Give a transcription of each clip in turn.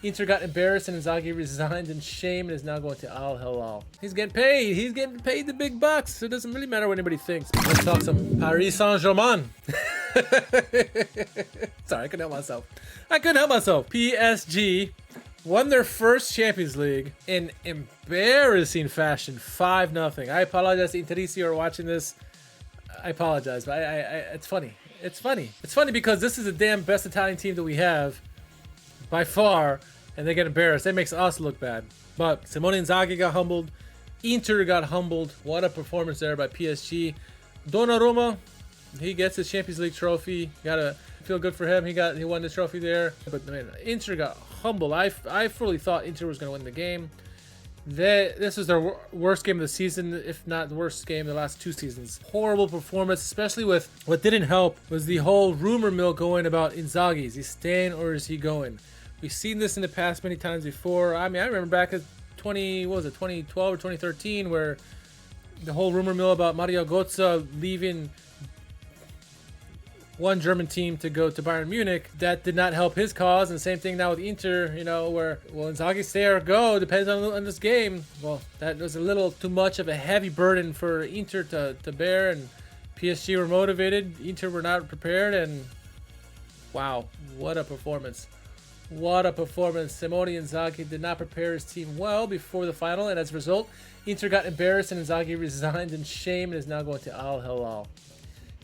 Inter got embarrassed and Inzaghi resigned in shame and is now going to Al Hilal. He's getting paid. He's getting paid the big bucks. It doesn't really matter what anybody thinks. Let's talk some Paris Saint-Germain. Sorry, I couldn't help myself. PSG won their first Champions League in embarrassing fashion, 5-0. I apologize to Interisti who are watching this. I apologize, but it's funny. It's funny. It's funny because this is the damn best Italian team that we have by far, and they get embarrassed. That makes us look bad. But Simone Inzaghi got humbled. Inter got humbled. What a performance there by PSG. Donnarumma, he gets his Champions League trophy. Gotta feel good for him. He won the trophy there. But man, Inter got humbled. I fully thought Inter was gonna win the game. This was their worst game of the season, if not the worst game of the last 2 seasons. Horrible performance, especially with what didn't help was the whole rumor mill going about Inzaghi. Is he staying or is he going? We've seen this in the past many times before. I mean, I remember back at 2012 or 2013, where the whole rumor mill about Mario Götze leaving one German team to go to Bayern Munich, that did not help his cause. And the same thing now with Inter, you know, where, well, Inzaghi stay or go, depends on this game. Well, that was a little too much of a heavy burden for Inter to bear, and PSG were motivated. Inter were not prepared, and wow, what a performance. What a performance. Simone Inzaghi did not prepare his team well before the final, and as a result, Inter got embarrassed and Inzaghi resigned in shame and is now going to Al Hilal.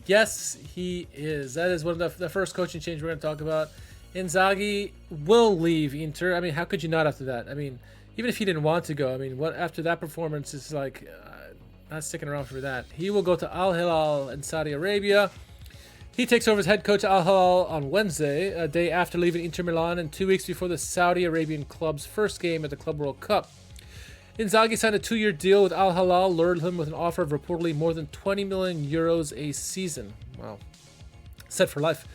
Yes, he is. That is one of the first coaching change we're going to talk about. Inzaghi will leave Inter. I mean, how could you not after that? I mean, even if he didn't want to go, I mean, what after that performance is like, not sticking around for that. He will go to Al Hilal in Saudi Arabia. He takes over as head coach at Al Hilal on Wednesday, a day after leaving Inter Milan and 2 weeks before the Saudi Arabian club's first game at the Club World Cup. Inzaghi signed a 2-year deal with Al Hilal, lured him with an offer of reportedly more than 20 million euros a season. Wow. Set for life.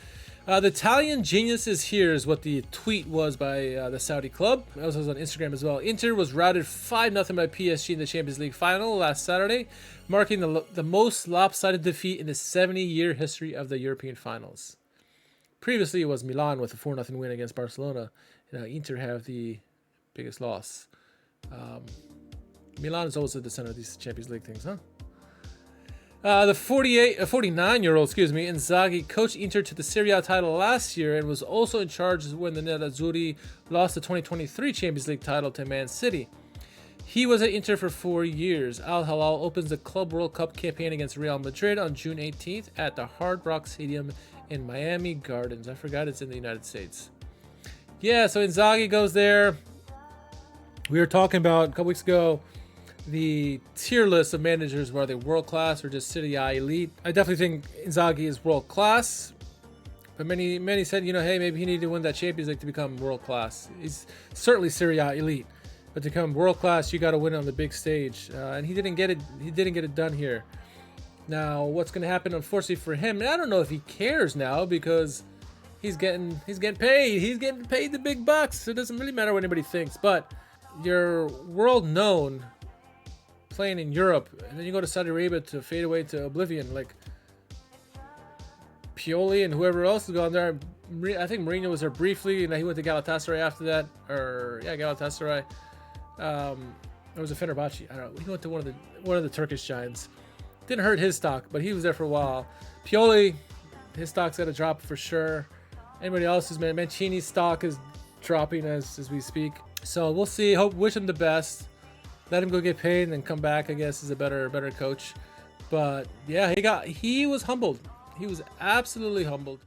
The Italian genius is here is what the tweet was by the Saudi club. That was on Instagram as well. Inter was routed 5-0 by PSG in the Champions League final last Saturday, marking the most lopsided defeat in the 70-year history of the European finals. Previously, it was Milan with a 4-0 win against Barcelona. Now Inter have the biggest loss. Milan is always at the center of these Champions League things, huh? The 49-year-old, Inzaghi coached Inter to the Serie A title last year and was also in charge when the Nerazzurri lost the 2023 Champions League title to Man City. He was at Inter for 4 years. Al Hilal opens the Club World Cup campaign against Real Madrid on June 18th at the Hard Rock Stadium in Miami Gardens. I forgot it's in the United States. Yeah, so Inzaghi goes there. We were talking about a couple weeks ago the tier list of managers, were they world class or just Serie A elite. I definitely think Inzaghi is world class, but many said, you know, hey, maybe he needed to win that Champions League to become world class. He's certainly Serie A elite, but to become world class, you got to win on the big stage, and he didn't get it. He didn't get it done here. Now, what's going to happen, unfortunately for him? And I don't know if he cares now because he's getting paid. He's getting paid the big bucks. So it doesn't really matter what anybody thinks, but you're world known playing in Europe, and then you go to Saudi Arabia to fade away to oblivion, like Pioli and whoever else has gone there. I think Mourinho was there briefly, and he went to Galatasaray after that, Galatasaray. It was a Fenerbahce. I don't know. He went to one of the Turkish giants. Didn't hurt his stock, but he was there for a while. Pioli, his stock's got to drop for sure. Anybody else's, Mancini's stock is dropping as we speak. So we'll see. Wish him the best. Let him go get paid and then come back, I guess, as a better coach. But yeah, he was humbled. He was absolutely humbled.